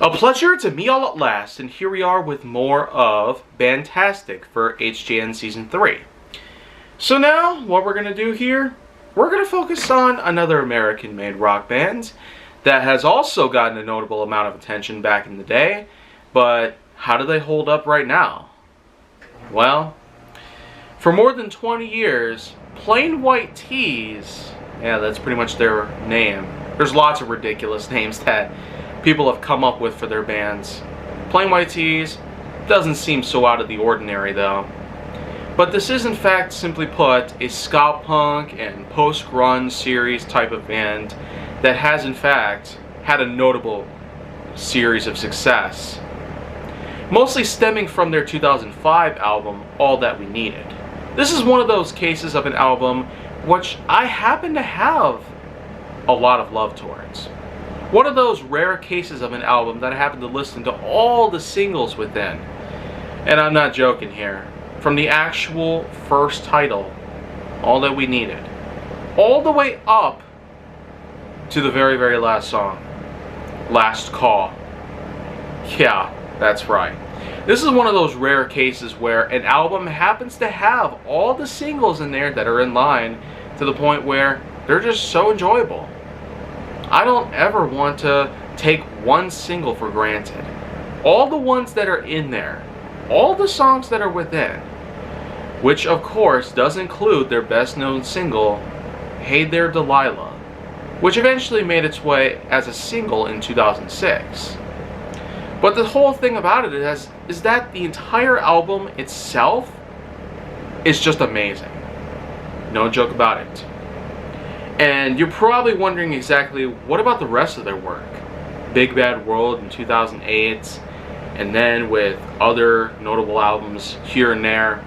A pleasure to meet all at last, and here we are with more of Bandtastic for HJN Season 3. So now, what we're going to do here, we're going to focus on another American-made rock band that has also gotten a notable amount of attention back in the day, but how do they hold up right now? Well, for more than 20 years, Plain White T's, yeah, that's pretty much their name. There's lots of ridiculous names that people have come up with for their bands. Plain White T's doesn't seem so out of the ordinary though. But this is in fact, simply put, a ska punk and post-grunge series type of band that has in fact had a notable series of success. Mostly stemming from their 2005 album, All That We Needed. This is one of those cases of an album which I happen to have a lot of love towards. One of those rare cases of an album that I happen to listen to all the singles within. And I'm not joking here. From the actual first title, All That We Needed, all the way up to the very, very last song, Last Call. Yeah, that's right. This is one of those rare cases where an album happens to have all the singles in there that are in line to the point where they're just so enjoyable. I don't ever want to take one single for granted. All the ones that are in there, all the songs that are within, which of course does include their best known single, Hey There Delilah, which eventually made its way as a single in 2006. But the whole thing about it is that the entire album itself is just amazing. No joke about it. And you're probably wondering exactly, what about the rest of their work? Big Bad World in 2008, and then with other notable albums here and there.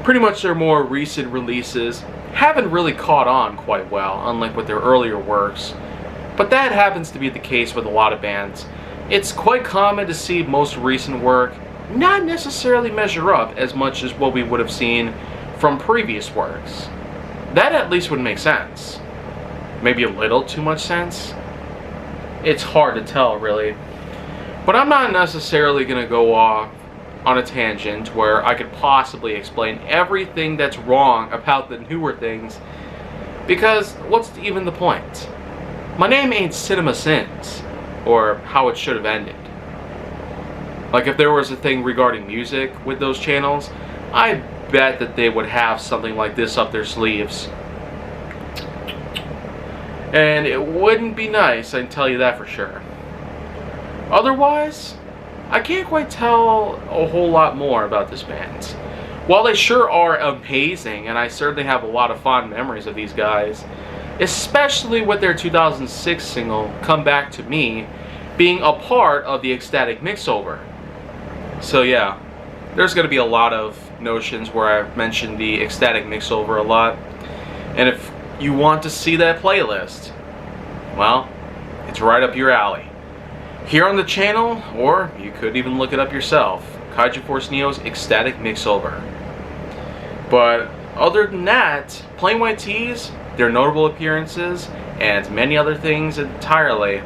Pretty much their more recent releases haven't really caught on quite well, unlike with their earlier works. But that happens to be the case with a lot of bands. It's quite common to see most recent work not necessarily measure up as much as what we would have seen from previous works. That at least would make sense. Maybe a little too much sense? It's hard to tell, really. But I'm not necessarily going to go off on a tangent where I could possibly explain everything that's wrong about the newer things, because what's even the point? My name ain't Cinema Sins, or How It Should Have Ended. Like, if there was a thing regarding music with those channels, I bet that they would have something like this up their sleeves. And it wouldn't be nice, I can tell you that for sure. Otherwise, I can't quite tell a whole lot more about this band. While they sure are amazing, and I certainly have a lot of fond memories of these guys, especially with their 2006 single, Come Back to Me, being a part of the Ecstatic Mixover. So yeah, there's going to be a lot of notions where I've mentioned the Ecstatic Mixover a lot. And if you want to see that playlist, well, it's right up your alley. Here on the channel, or you could even look it up yourself, Kaiju Force Neo's Ecstatic Mixover. But other than that, Plain White T's, their notable appearances, and many other things entirely.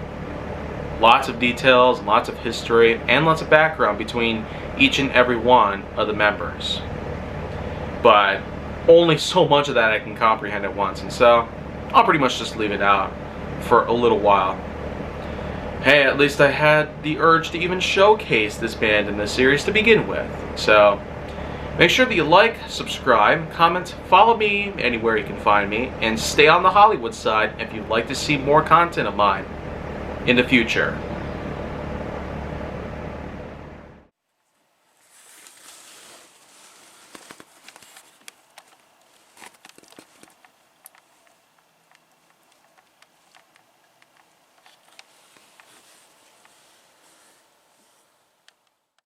Lots of details, lots of history, and lots of background between each and every one of the members. But only so much of that I can comprehend at once, and so I'll pretty much just leave it out for a little while. Hey, at least I had the urge to even showcase this band in this series to begin with. So make sure that you like, subscribe, comment, follow me anywhere you can find me, and stay on the Hollywood side if you'd like to see more content of mine in the future.